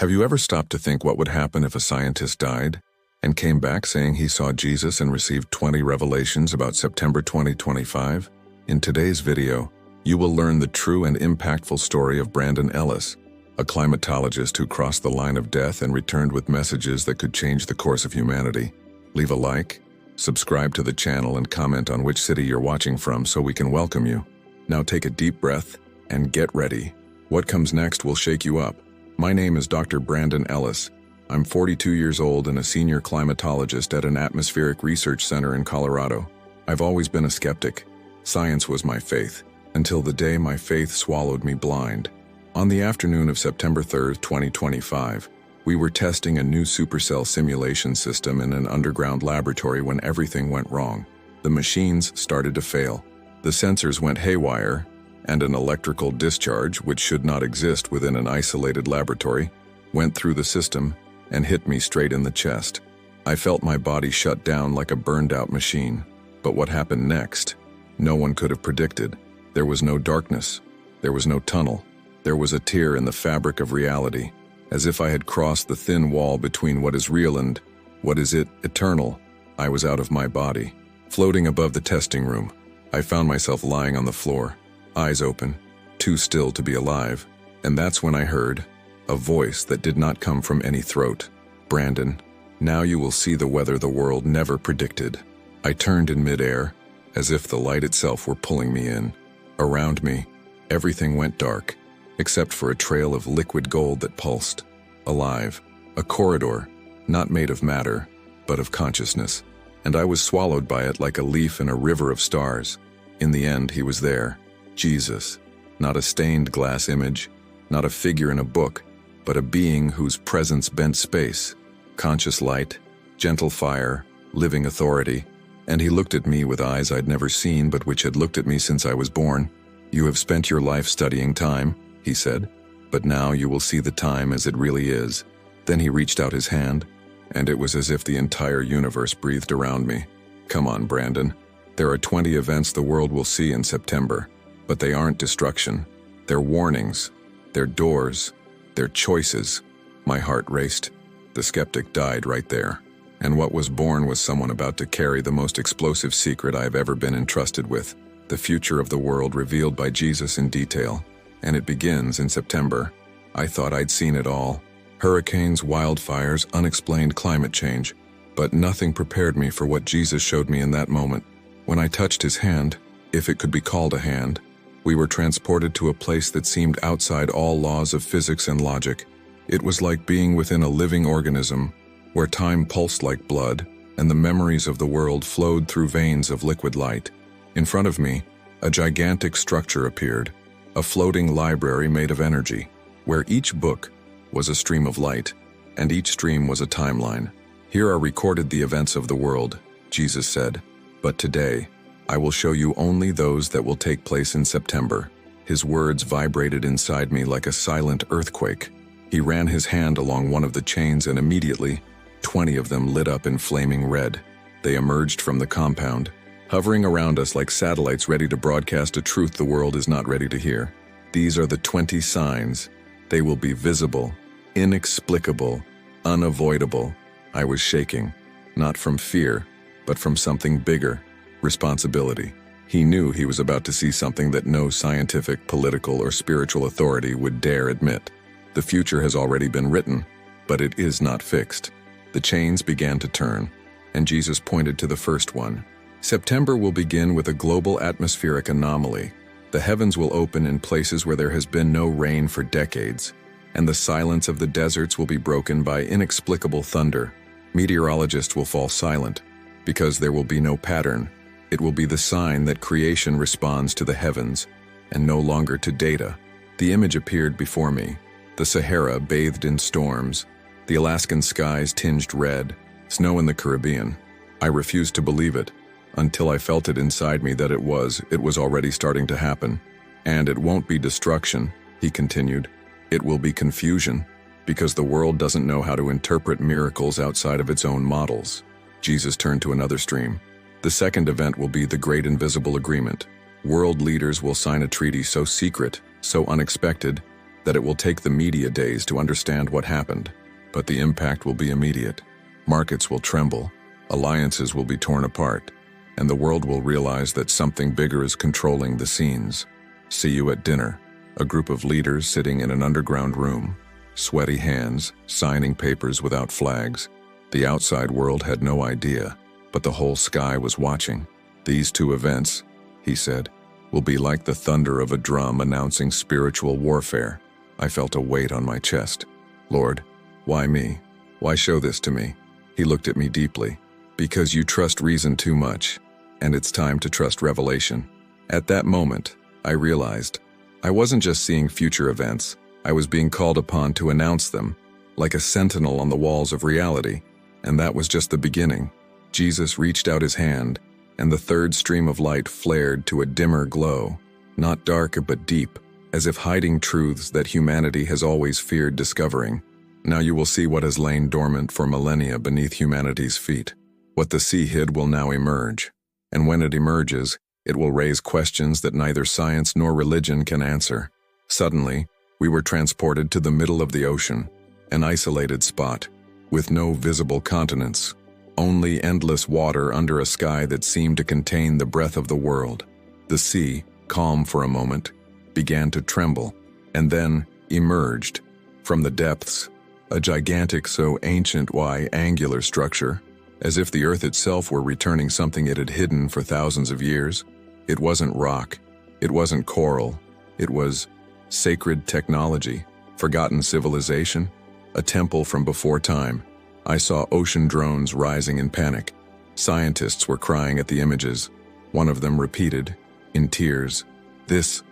Have you ever stopped to think what would happen if a scientist died and came back saying he saw Jesus and received 20 revelations about September 2025? In today's video, you will learn the true and impactful story of Brandon Ellis, a climatologist who crossed the line of death and returned with messages that could change the course of humanity. Leave a like, subscribe to the channel, and comment on which city you're watching from so we can welcome you. Now take a deep breath and get ready. What comes next will shake you up. My name is Dr. Brandon Ellis. I'm 42 years old and a senior climatologist at an atmospheric research center in Colorado. I've always been a skeptic. Science was my faith, until the day my faith swallowed me blind. On the afternoon of September 3, 2025, we were testing a new supercell simulation system in an underground laboratory when everything went wrong. The machines started to fail. The sensors went haywire, and an electrical discharge, which should not exist within an isolated laboratory, went through the system and hit me straight in the chest. I felt my body shut down like a burned-out machine. But what happened next? No one could have predicted. There was no darkness. There was no tunnel. There was a tear in the fabric of reality, as if I had crossed the thin wall between what is real and what is eternal. I was out of my body. Floating above the testing room, I found myself lying on the floor, eyes open, too still to be alive. And that's when I heard a voice that did not come from any throat. "Brandon, now you will see the weather the world never predicted." I turned in midair, as if the light itself were pulling me in. Around me, everything went dark, except for a trail of liquid gold that pulsed. Alive, a corridor, not made of matter, but of consciousness. And I was swallowed by it like a leaf in a river of stars. In the end, he was there. Jesus, not a stained glass image, not a figure in a book, but a being whose presence bent space. Conscious light, gentle fire, living authority. And he looked at me with eyes I'd never seen but which had looked at me since I was born. "You have spent your life studying time," he said, "but now you will see the time as it really is." Then he reached out his hand, and it was as if the entire universe breathed around me. "Come on, Brandon. There are 20 events the world will see in September. But they aren't destruction. They're warnings. They're doors. They're choices." My heart raced. The skeptic died right there. And what was born was someone about to carry the most explosive secret I've ever been entrusted with. The future of the world revealed by Jesus in detail. And it begins in September. I thought I'd seen it all. Hurricanes, wildfires, unexplained climate change. But nothing prepared me for what Jesus showed me in that moment. When I touched his hand, if it could be called a hand, we were transported to a place that seemed outside all laws of physics and logic. It was like being within a living organism, where time pulsed like blood, and the memories of the world flowed through veins of liquid light. In front of me, a gigantic structure appeared, a floating library made of energy, where each book was a stream of light, and each stream was a timeline. "Here are recorded the events of the world," Jesus said, "but today, I will show you only those that will take place in September." His words vibrated inside me like a silent earthquake. He ran his hand along one of the chains and immediately, 20 of them lit up in flaming red. They emerged from the compound, hovering around us like satellites ready to broadcast a truth the world is not ready to hear. These are the 20 signs. They will be visible, inexplicable, unavoidable. I was shaking, not from fear, but from something bigger. Responsibility. He knew he was about to see something that no scientific, political, or spiritual authority would dare admit. The future has already been written, but it is not fixed. The chains began to turn, and Jesus pointed to the first one. September will begin with a global atmospheric anomaly. The heavens will open in places where there has been no rain for decades, and the silence of the deserts will be broken by inexplicable thunder. Meteorologists will fall silent, because there will be no pattern. It will be the sign that creation responds to the heavens, and no longer to data. The image appeared before me. The Sahara bathed in storms, the Alaskan skies tinged red, snow in the Caribbean. I refused to believe it, until I felt it inside me that it was already starting to happen. "And it won't be destruction," he continued. "It will be confusion, because the world doesn't know how to interpret miracles outside of its own models." Jesus turned to another stream. "The second event will be the Great Invisible Agreement. World leaders will sign a treaty so secret, so unexpected, that it will take the media days to understand what happened, but the impact will be immediate. Markets will tremble, alliances will be torn apart, and the world will realize that something bigger is controlling the scenes. See you at dinner, a group of leaders sitting in an underground room, sweaty hands, signing papers without flags. The outside world had no idea, but the whole sky was watching. These two events, he said, will be like the thunder of a drum announcing spiritual warfare. I felt a weight on my chest. Lord, why me? Why show this to me? He looked at me deeply. Because you trust reason too much, and it's time to trust revelation. At that moment, I realized I wasn't just seeing future events, I was being called upon to announce them, like a sentinel on the walls of reality. And that was just the beginning. Jesus reached out his hand, and the third stream of light flared to a dimmer glow, not dark but deep, as if hiding truths that humanity has always feared discovering. Now you will see what has lain dormant for millennia beneath humanity's feet. What the sea hid will now emerge, and when it emerges, it will raise questions that neither science nor religion can answer. Suddenly, we were transported to the middle of the ocean, an isolated spot, with no visible continents, only endless water under a sky that seemed to contain the breath of the world. The sea, calm for a moment, began to tremble, and then emerged from the depths, a gigantic so ancient angular structure, as if the earth itself were returning something it had hidden for thousands of years. It wasn't rock, it wasn't coral, it was sacred technology, forgotten civilization, a temple from before time. I saw ocean drones rising in panic. Scientists were crying at the images. One of them repeated, in tears, This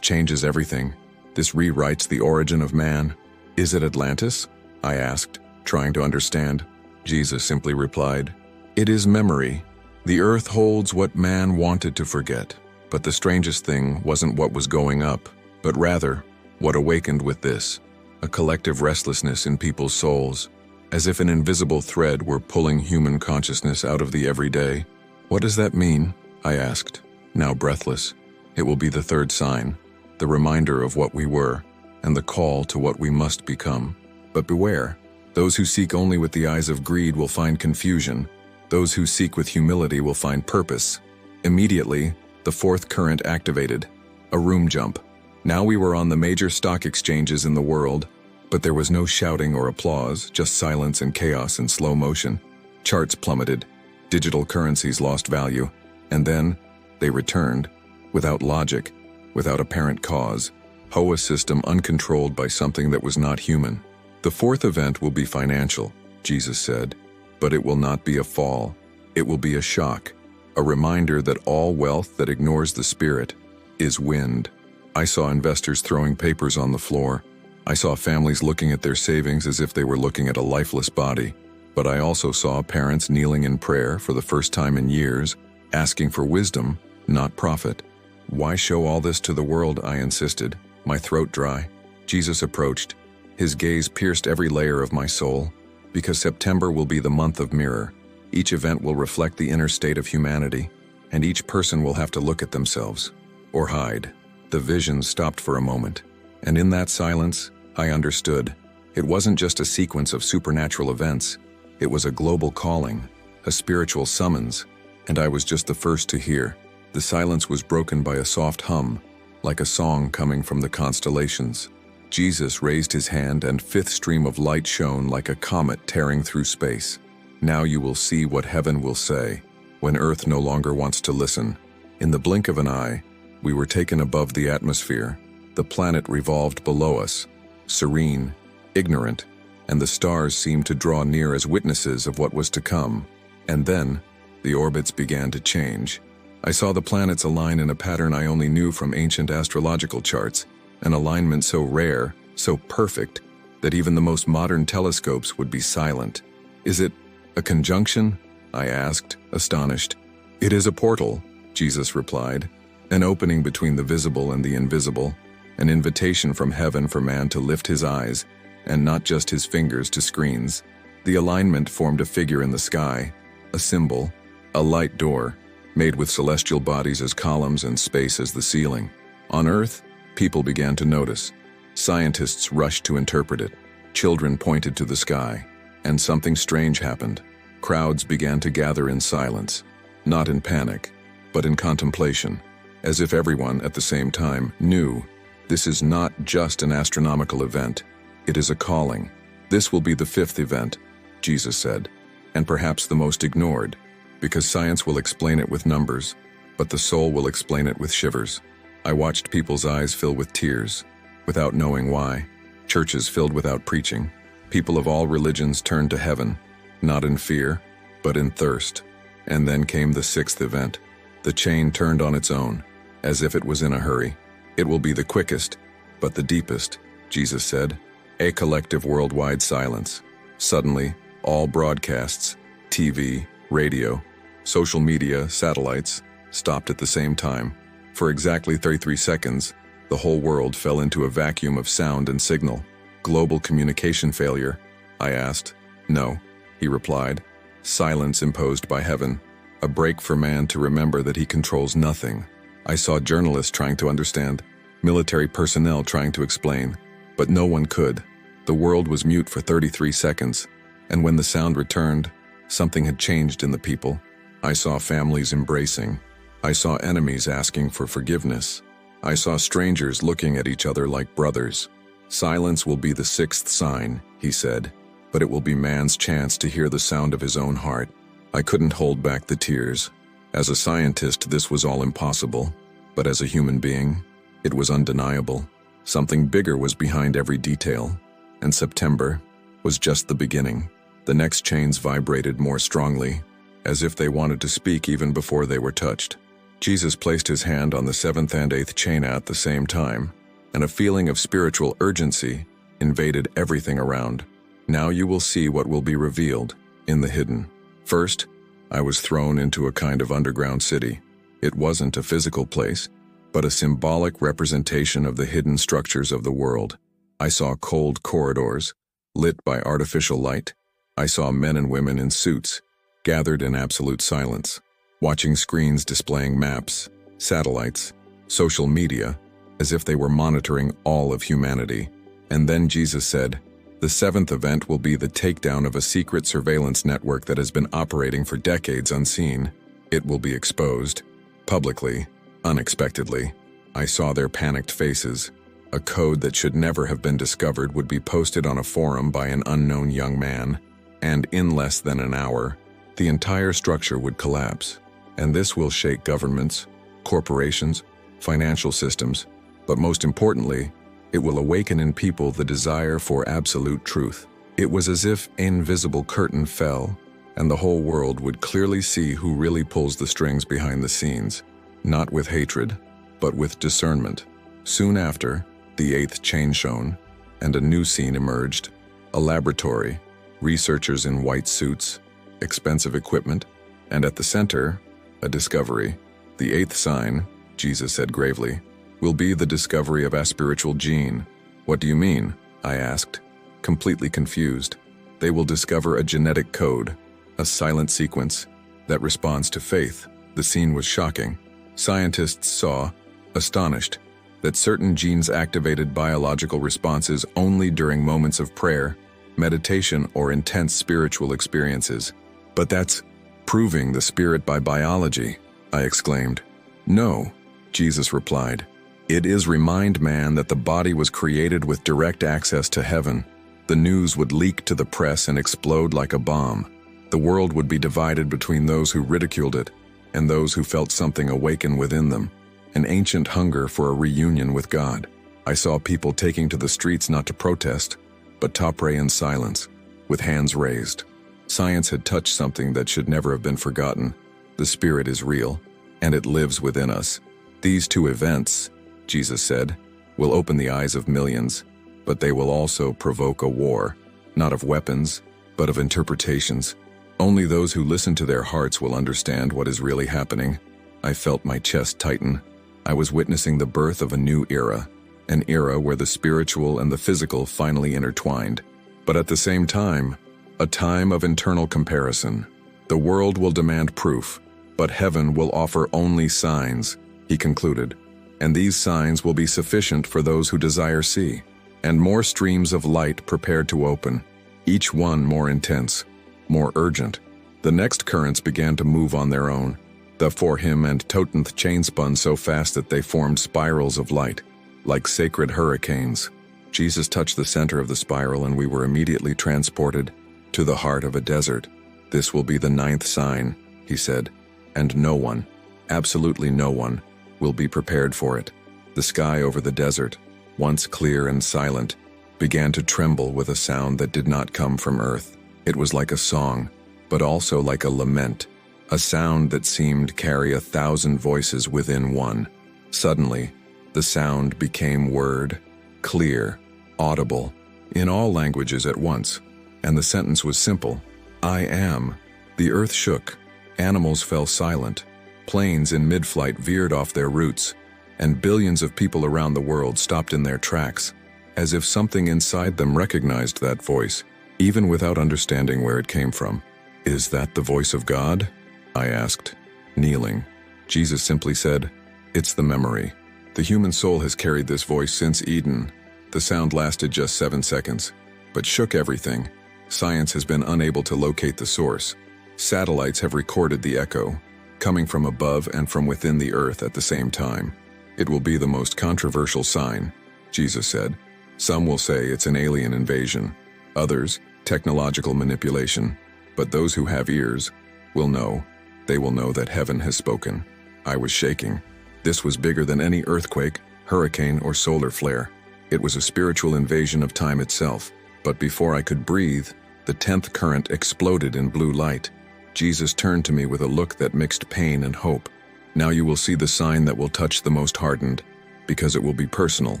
changes everything. This rewrites the origin of man. Is it Atlantis? I asked, trying to understand. Jesus simply replied, It is memory. The earth holds what man wanted to forget. But the strangest thing wasn't what was going up, but rather what awakened with this, a collective restlessness in people's souls, as if an invisible thread were pulling human consciousness out of the everyday. What does that mean? I asked, now breathless. It will be the third sign, the reminder of what we were, and the call to what we must become. But beware. Those who seek only with the eyes of greed will find confusion. Those who seek with humility will find purpose. Immediately, the fourth current activated, a room jump. Now we were on the major stock exchanges in the world, but there was no shouting or applause, just silence and chaos in slow motion. Charts plummeted, digital currencies lost value, and then they returned, without logic, without apparent cause, a system uncontrolled by something that was not human. The fourth event will be financial, Jesus said, but it will not be a fall. It will be a shock, a reminder that all wealth that ignores the spirit is wind. I saw investors throwing papers on the floor. I saw families looking at their savings as if they were looking at a lifeless body. But I also saw parents kneeling in prayer for the first time in years, asking for wisdom, not profit. Why show all this to the world? I insisted, my throat dry. Jesus approached. His gaze pierced every layer of my soul. Because September will be the month of mirror. Each event will reflect the inner state of humanity, and each person will have to look at themselves, or hide. The vision stopped for a moment, and in that silence, I understood. It wasn't just a sequence of supernatural events. It was a global calling, a spiritual summons, and I was just the first to hear. The silence was broken by a soft hum, like a song coming from the constellations. Jesus raised his hand, and fifth stream of light shone like a comet tearing through space. Now you will see what heaven will say, when earth no longer wants to listen. In the blink of an eye, we were taken above the atmosphere. The planet revolved below us, serene, ignorant, and the stars seemed to draw near as witnesses of what was to come. And then, the orbits began to change. I saw the planets align in a pattern I only knew from ancient astrological charts, an alignment so rare, so perfect, that even the most modern telescopes would be silent. Is it a conjunction? I asked, astonished. It is a portal, Jesus replied, an opening between the visible and the invisible, an invitation from heaven for man to lift his eyes, and not just his fingers, to screens. The alignment formed a figure in the sky, a symbol, a light door, made with celestial bodies as columns and space as the ceiling. On earth, people began to notice. Scientists rushed to interpret it. Children pointed to the sky. And something strange happened. Crowds began to gather in silence, not in panic, but in contemplation, as if everyone at the same time knew this is not just an astronomical event, it is a calling. This will be the fifth event, Jesus said, and perhaps the most ignored, because science will explain it with numbers, but the soul will explain it with shivers. I watched people's eyes fill with tears, without knowing why, churches filled without preaching. People of all religions turned to heaven, not in fear, but in thirst. And then came the sixth event. The chain turned on its own, as if it was in a hurry. It will be the quickest, but the deepest, Jesus said. A collective worldwide silence. Suddenly, all broadcasts, TV, radio, social media, satellites, stopped at the same time. For exactly 33 seconds, the whole world fell into a vacuum of sound and signal. Global communication failure? I asked. No, he replied. Silence imposed by heaven. A break for man to remember that he controls nothing. I saw journalists trying to understand, military personnel trying to explain, but no one could. The world was mute for 33 seconds, and when the sound returned, something had changed in the people. I saw families embracing. I saw enemies asking for forgiveness. I saw strangers looking at each other like brothers. Silence will be the sixth sign, he said, but it will be man's chance to hear the sound of his own heart. I couldn't hold back the tears. As a scientist, this was all impossible, but as a human being, it was undeniable. Something bigger was behind every detail, and September was just the beginning. The next chains vibrated more strongly, as if they wanted to speak even before they were touched. Jesus placed his hand on the seventh and eighth chain at the same time, and a feeling of spiritual urgency invaded everything around. Now you will see what will be revealed in the hidden. First, I was thrown into a kind of underground city. It wasn't a physical place, but a symbolic representation of the hidden structures of the world. I saw cold corridors, lit by artificial light. I saw men and women in suits, gathered in absolute silence, watching screens displaying maps, satellites, social media, as if they were monitoring all of humanity. And then Jesus said, the seventh event will be the takedown of a secret surveillance network that has been operating for decades unseen. It will be exposed, publicly, unexpectedly. I saw their panicked faces. A code that should never have been discovered would be posted on a forum by an unknown young man, and in less than an hour, the entire structure would collapse. And this will shake governments, corporations, financial systems, but most importantly, it will awaken in people the desire for absolute truth. It was as if an invisible curtain fell, and the whole world would clearly see who really pulls the strings behind the scenes, not with hatred, but with discernment. Soon after, the eighth chain shone, and a new scene emerged. A laboratory, researchers in white suits, expensive equipment, and at the center, a discovery. The eighth sign, Jesus said gravely, will be the discovery of a spiritual gene. What do you mean? I asked, completely confused. They will discover a genetic code, a silent sequence, that responds to faith. The scene was shocking. Scientists saw, astonished, that certain genes activated biological responses only during moments of prayer, meditation, or intense spiritual experiences. But that's proving the spirit by biology, I exclaimed. No, Jesus replied. It is remind man that the body was created with direct access to heaven. The news would leak to the press and explode like a bomb. The world would be divided between those who ridiculed it and those who felt something awaken within them, an ancient hunger for a reunion with God. I saw people taking to the streets not to protest, but to pray in silence, with hands raised. Science had touched something that should never have been forgotten. The Spirit is real, and it lives within us. These two events, Jesus said, will open the eyes of millions, but they will also provoke a war, not of weapons, but of interpretations. Only those who listen to their hearts will understand what is really happening. I felt my chest tighten. I was witnessing the birth of a new era, an era where the spiritual and the physical finally intertwined. But at the same time, a time of internal comparison. The world will demand proof, but heaven will offer only signs, he concluded. And these signs will be sufficient for those who desire see. and more streams of light prepared to open, each one more intense, more urgent. The next currents began to move on their own. The for him and totenth chain spun so fast that they formed spirals of light, like sacred hurricanes. Jesus touched the center of the spiral, and we were immediately transported to the heart of a desert. "This will be the 9th sign," he said, "and no one, absolutely no one, will be prepared for it." The sky over the desert, once clear and silent, began to tremble with a sound that did not come from earth. It was like a song, but also like a lament, a sound that seemed to carry 1,000 voices within one. Suddenly, the sound became word, clear, audible, in all languages at once, and the sentence was simple: "I am." The earth shook, animals fell silent, planes in mid-flight veered off their routes, and billions of people around the world stopped in their tracks, as if something inside them recognized that voice, even without understanding where it came from. "Is that the voice of God?" I asked, kneeling. Jesus simply said, "It's the memory. The human soul has carried this voice since Eden." The sound lasted just 7 seconds, but shook everything. Science has been unable to locate the source. Satellites have recorded the echo, coming from above and from within the earth at the same time. "It will be the most controversial sign," Jesus said. "Some will say it's an alien invasion, others, technological manipulation. But those who have ears will know. They will know that heaven has spoken." I was shaking. This was bigger than any earthquake, hurricane, or solar flare. It was a spiritual invasion of time itself. But before I could breathe, the 10th current exploded in blue light. Jesus turned to me with a look that mixed pain and hope. "Now you will see the sign that will touch the most hardened, because it will be personal.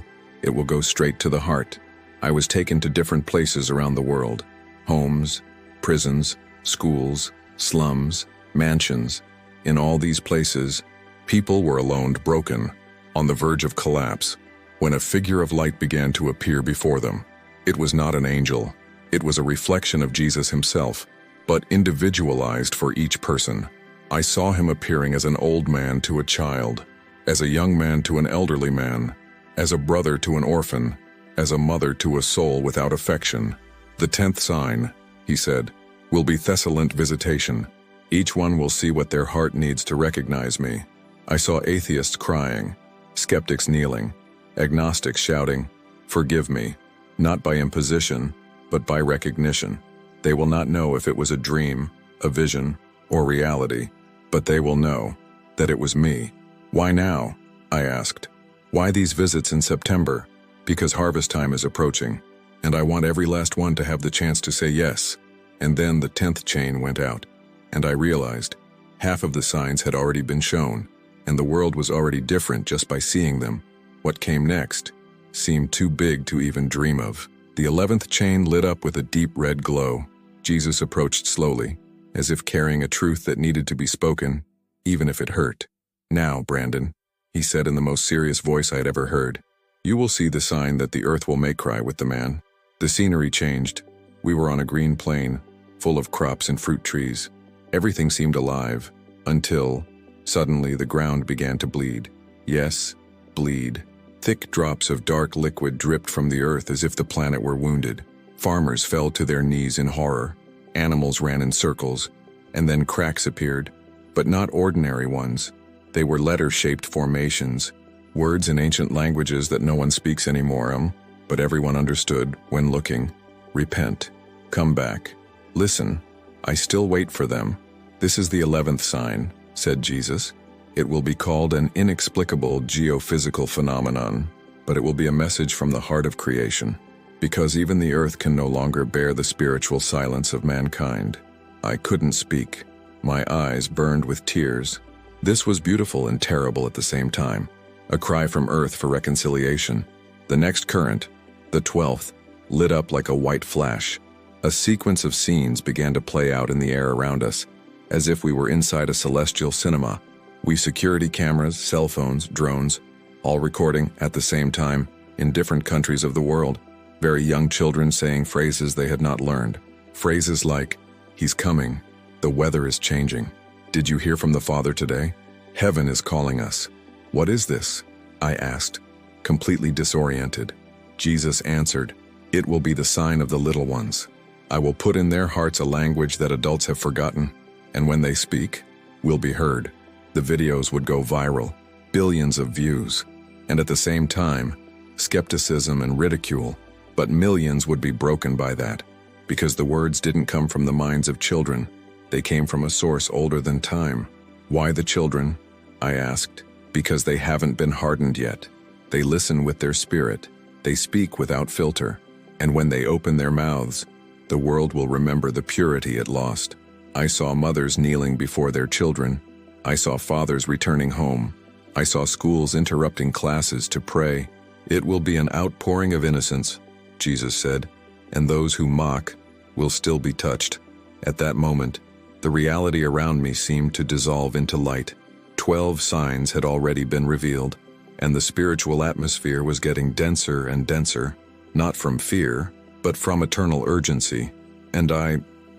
It will go straight to the heart." I was taken to different places around the world: homes, prisons, schools, slums, mansions. In all these places, people were alone, broken, on the verge of collapse, when a figure of light began to appear before them. It was not an angel. It was a reflection of Jesus himself, but individualized for each person. I saw him appearing as an old man to a child, as a young man to an elderly man, as a brother to an orphan, as a mother to a soul without affection. "The 10th sign," he said, "will be Thessalent visitation. Each one will see what their heart needs to recognize me." I saw atheists crying, skeptics kneeling, agnostics shouting, "Forgive me," not by imposition, but by recognition. They will not know if it was a dream, a vision, or reality, but they will know that it was me. "Why now?" I asked. "Why these visits in September?" "Because harvest time is approaching, and I want every last one to have the chance to say yes." And then the 10th chain went out, and I realized half of the signs had already been shown, and the world was already different just by seeing them. What came next seemed too big to even dream of. The 11th chain lit up with a deep red glow. Jesus approached slowly, as if carrying a truth that needed to be spoken, even if it hurt. "Now, Brandon," he said in the most serious voice I had ever heard, "you will see the sign that the earth will make cry with the man." The scenery changed. We were on a green plain, full of crops and fruit trees. Everything seemed alive, until, suddenly, the ground began to bleed. Yes, bleed. Thick drops of dark liquid dripped from the earth as if the planet were wounded. Farmers fell to their knees in horror. Animals ran in circles, and then cracks appeared, but not ordinary ones. They were letter-shaped formations, words in ancient languages that no one speaks anymore, but everyone understood when looking. "Repent. Come back. Listen. I still wait for them." "This is the 11th sign," said Jesus. "It will be called an inexplicable geophysical phenomenon, but it will be a message from the heart of creation, because even the earth can no longer bear the spiritual silence of mankind." I couldn't speak. My eyes burned with tears. This was beautiful and terrible at the same time, a cry from earth for reconciliation. The next current, the 12th, lit up like a white flash. A sequence of scenes began to play out in the air around us, as if we were inside a celestial cinema. We security cameras, cell phones, drones, all recording at the same time in different countries of the world. Very young children saying phrases they had not learned. Phrases like, "He's coming," "The weather is changing," "Did you hear from the Father today?" "Heaven is calling us." "What is this?" I asked, completely disoriented. Jesus answered, "It will be the sign of the little ones. I will put in their hearts a language that adults have forgotten, and when they speak, will be heard." The videos would go viral, billions of views, and at the same time, skepticism and ridicule, but millions would be broken by that, because the words didn't come from the minds of children, they came from a source older than time. Why the children? I asked. Because they haven't been hardened yet. They listen with their spirit, they speak without filter, and when they open their mouths, the world will remember the purity it lost. I saw mothers kneeling before their children. I saw fathers returning home. I saw schools interrupting classes to pray. It will be an outpouring of innocence, Jesus said, and those who mock will still be touched. At that moment, the reality around me seemed to dissolve into light. 12 signs had already been revealed, and the spiritual atmosphere was getting denser and denser, not from fear, but from eternal urgency. And I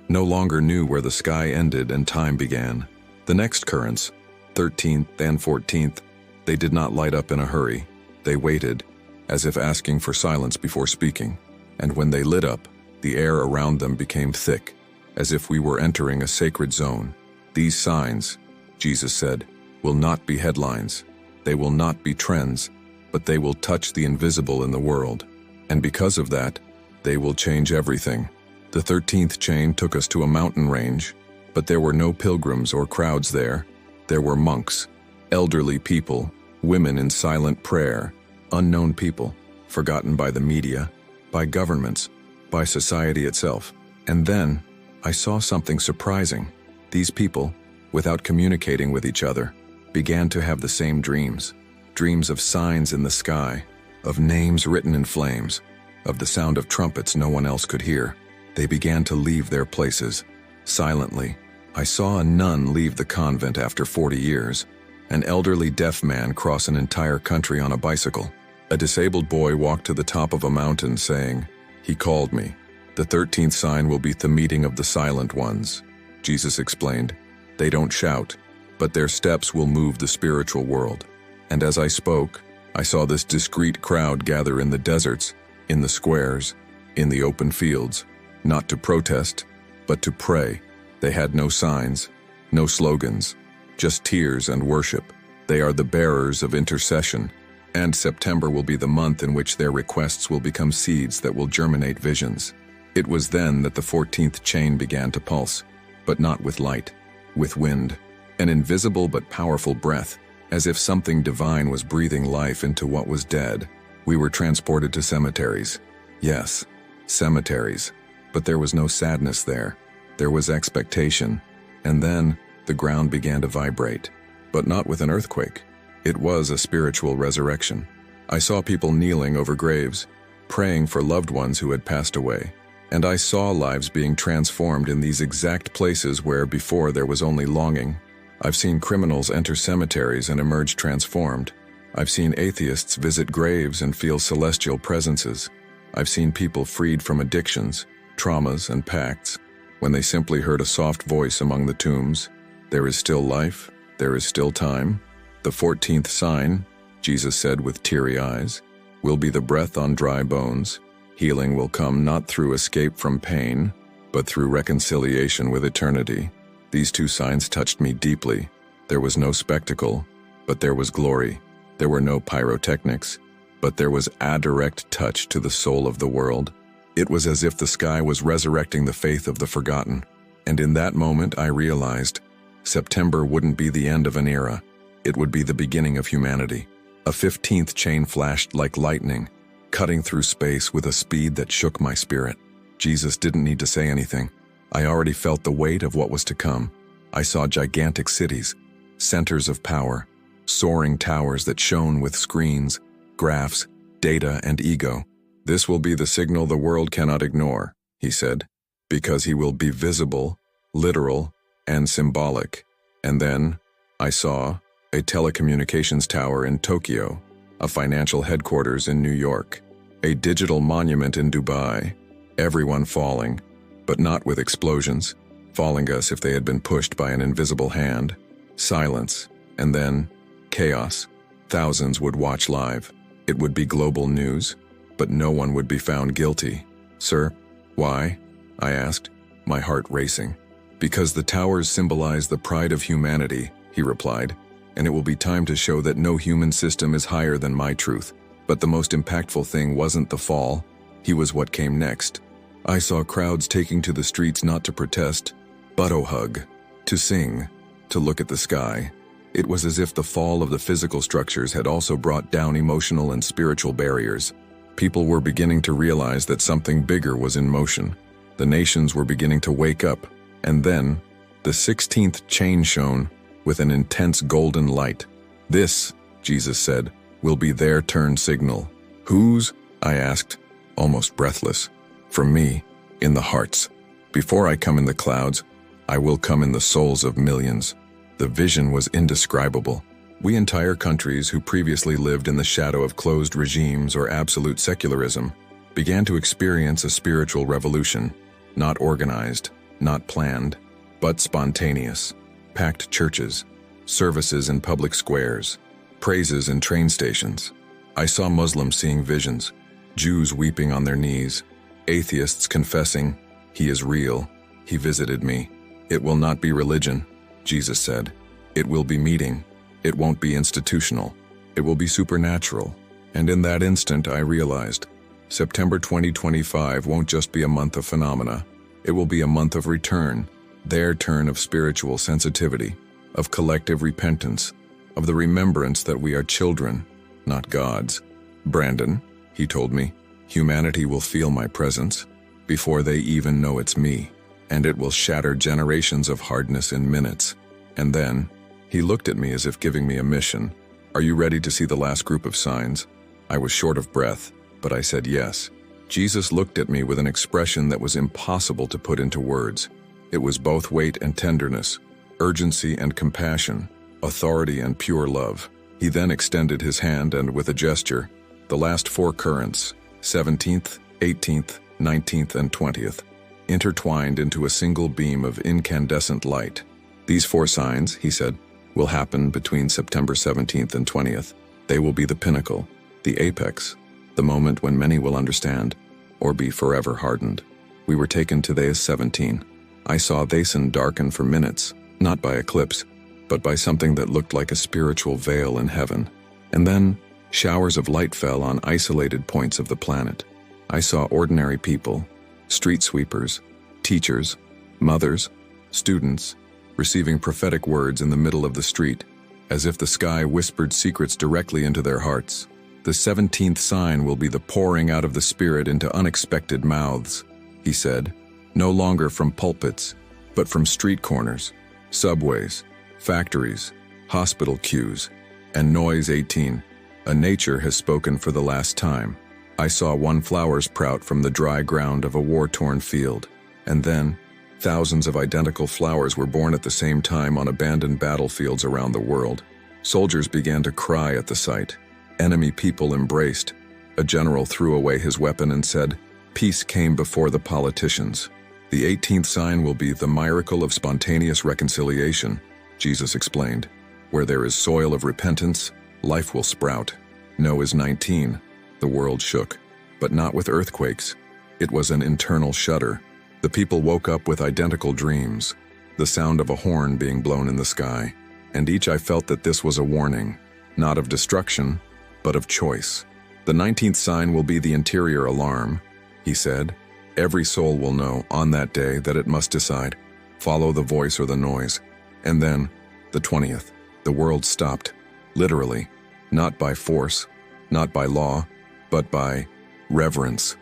no longer knew where the sky ended and time began. The next currents, 13th and 14th, they did not light up in a hurry. They waited, as if asking for silence before speaking. And when they lit up, the air around them became thick, as if we were entering a sacred zone. These signs, Jesus said, will not be headlines. They will not be trends, but they will touch the invisible in the world. And because of that, they will change everything. The 13th chain took us to a mountain range, but there were no pilgrims or crowds there. There were monks, elderly people, women in silent prayer, unknown people, forgotten by the media, by governments, by society itself. And then, I saw something surprising. These people, without communicating with each other, began to have the same dreams. Dreams of signs in the sky, of names written in flames, of the sound of trumpets no one else could hear. They began to leave their places. Silently, I saw a nun leave the convent after 40 years, an elderly deaf man cross an entire country on a bicycle. A disabled boy walked to the top of a mountain saying, "He called me." The 13th sign will be the meeting of the silent ones, Jesus explained. They don't shout, but their steps will move the spiritual world. And as I spoke, I saw this discreet crowd gather in the deserts, in the squares, in the open fields, not to protest, but to pray. They had no signs, no slogans, just tears and worship. They are the bearers of intercession, and September will be the month in which their requests will become seeds that will germinate visions. It was then that the 14th chain began to pulse, but not with light, with wind, an invisible but powerful breath, as if something divine was breathing life into what was dead. We were transported to cemeteries. Yes, cemeteries, but there was no sadness there. There was expectation, and then the ground began to vibrate, but not with an earthquake. It was a spiritual resurrection. I saw people kneeling over graves, praying for loved ones who had passed away. And I saw lives being transformed in these exact places where before there was only longing. I've seen criminals enter cemeteries and emerge transformed. I've seen atheists visit graves and feel celestial presences. I've seen people freed from addictions, traumas, and pacts, when they simply heard a soft voice among the tombs. There is still life, there is still time. The 14th sign, Jesus said with teary eyes, will be the breath on dry bones. Healing will come not through escape from pain, but through reconciliation with eternity. These two signs touched me deeply. There was no spectacle, but there was glory. There were no pyrotechnics, but there was a direct touch to the soul of the world. It was as if the sky was resurrecting the faith of the forgotten. And in that moment I realized, September wouldn't be the end of an era. It would be the beginning of humanity. A 15th chain flashed like lightning, cutting through space with a speed that shook my spirit. Jesus didn't need to say anything. I already felt the weight of what was to come. I saw gigantic cities, centers of power, soaring towers that shone with screens, graphs, data, and ego. This will be the signal the world cannot ignore, he said, because he will be visible, literal, and symbolic. And then I saw a telecommunications tower in Tokyo, a financial headquarters in New York, a digital monument in Dubai, everyone falling, but not with explosions, falling as if they had been pushed by an invisible hand. Silence, and then chaos. Thousands would watch live. It would be global news. but no one would be found guilty. Sir, why? I asked, my heart racing. Because the towers symbolize the pride of humanity, he replied, and it will be time to show that no human system is higher than my truth. But the most impactful thing wasn't the fall, he was what came next. I saw crowds taking to the streets not to protest, but to hug, to sing, to look at the sky. It was as if the fall of the physical structures had also brought down emotional and spiritual barriers. People were beginning to realize that something bigger was in motion. The nations were beginning to wake up, and then, the 16th chain shone with an intense golden light. This, Jesus said, will be their turn signal. Whose? I asked, almost breathless. From me, in the hearts. Before I come in the clouds, I will come in the souls of millions. The vision was indescribable. We entire countries who previously lived in the shadow of closed regimes or absolute secularism began to experience a spiritual revolution, not organized, not planned, but spontaneous. Packed churches, services in public squares, praises in train stations. I saw Muslims seeing visions, Jews weeping on their knees, atheists confessing, "He is real, he visited me." It will not be religion, Jesus said. It will be meeting. It won't be institutional. It will be supernatural. And in that instant I realized, September 2025 won't just be a month of phenomena. It will be a month of return, their turn of spiritual sensitivity, of collective repentance, of the remembrance that we are children, not gods. Brandon, he told me, humanity will feel my presence before they even know it's me, and it will shatter generations of hardness in minutes. And then, he looked at me as if giving me a mission. Are you ready to see the last group of signs? I was short of breath, but I said yes. Jesus looked at me with an expression that was impossible to put into words. It was both weight and tenderness, urgency and compassion, authority and pure love. He then extended his hand and, with a gesture, the last 4 currents, 17th, 18th, 19th, and 20th, intertwined into a single beam of incandescent light. These 4 signs, he said, will happen between September 17th and 20th. They will be the pinnacle, the apex, the moment when many will understand, or be forever hardened. We were taken to day 17. I saw Thason darken for minutes, not by eclipse, but by something that looked like a spiritual veil in heaven. And then, showers of light fell on isolated points of the planet. I saw ordinary people, street sweepers, teachers, mothers, students, receiving prophetic words in the middle of the street, as if the sky whispered secrets directly into their hearts. The 17th sign will be the pouring out of the Spirit into unexpected mouths, he said, no longer from pulpits, but from street corners, subways, factories, hospital queues, and noise 18. A nature has spoken for the last time. I saw one flower sprout from the dry ground of a war-torn field, and then thousands of identical flowers were born at the same time on abandoned battlefields around the world. Soldiers began to cry at the sight. Enemy people embraced. A general threw away his weapon and said, "Peace came before the politicians." The 18th sign will be the miracle of spontaneous reconciliation, Jesus explained. Where there is soil of repentance, life will sprout. No is 19. The world shook, but not with earthquakes. It was an internal shudder. The people woke up with identical dreams, the sound of a horn being blown in the sky, and each I felt that this was a warning, not of destruction, but of choice. The 19th sign will be the interior alarm, he said. Every soul will know on that day that it must decide, follow the voice or the noise. And then, the 20th, the world stopped, literally, not by force, not by law, but by reverence.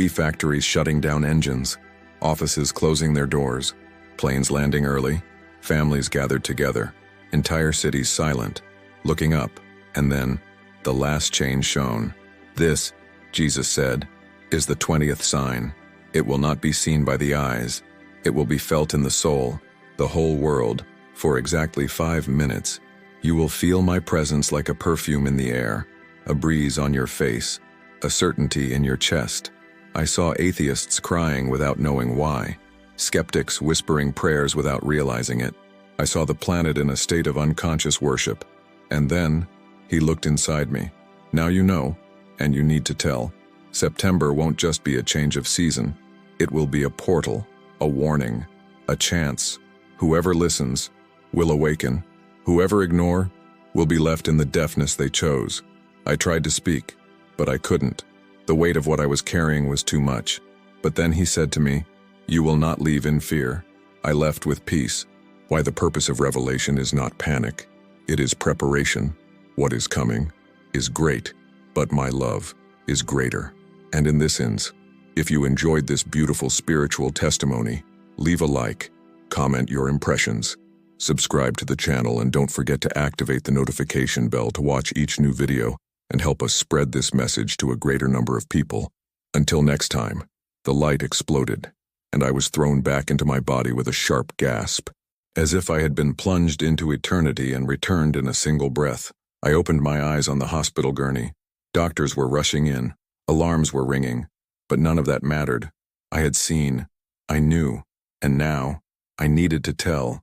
Factories shutting down engines, offices closing their doors, planes landing early, families gathered together, entire cities silent, looking up, and then the last chain shone. This, Jesus said, is the 20th sign. It will not be seen by the eyes. It will be felt in the soul, the whole world. For exactly 5 minutes, you will feel my presence like a perfume in the air, a breeze on your face, a certainty in your chest. I saw atheists crying without knowing why, skeptics whispering prayers without realizing it. I saw the planet in a state of unconscious worship. And then, he looked inside me. Now you know, and you need to tell. September won't just be a change of season. It will be a portal, a warning, a chance. Whoever listens will awaken. Whoever ignore will be left in the deafness they chose. I tried to speak, but I couldn't. The weight of what I was carrying was too much. But then he said to me, "You will not leave in fear." I left with peace. Why the purpose of revelation is not panic. It is preparation. What is coming is great, but my love is greater. And in this ends, if you enjoyed this beautiful spiritual testimony, leave a like, comment your impressions, subscribe to the channel, and don't forget to activate the notification bell to watch each new video and help us spread this message to a greater number of people. Until next time, the light exploded, and I was thrown back into my body with a sharp gasp. As if I had been plunged into eternity and returned in a single breath, I opened my eyes on the hospital gurney. Doctors were rushing in, alarms were ringing, but none of that mattered. I had seen, I knew, and now I needed to tell.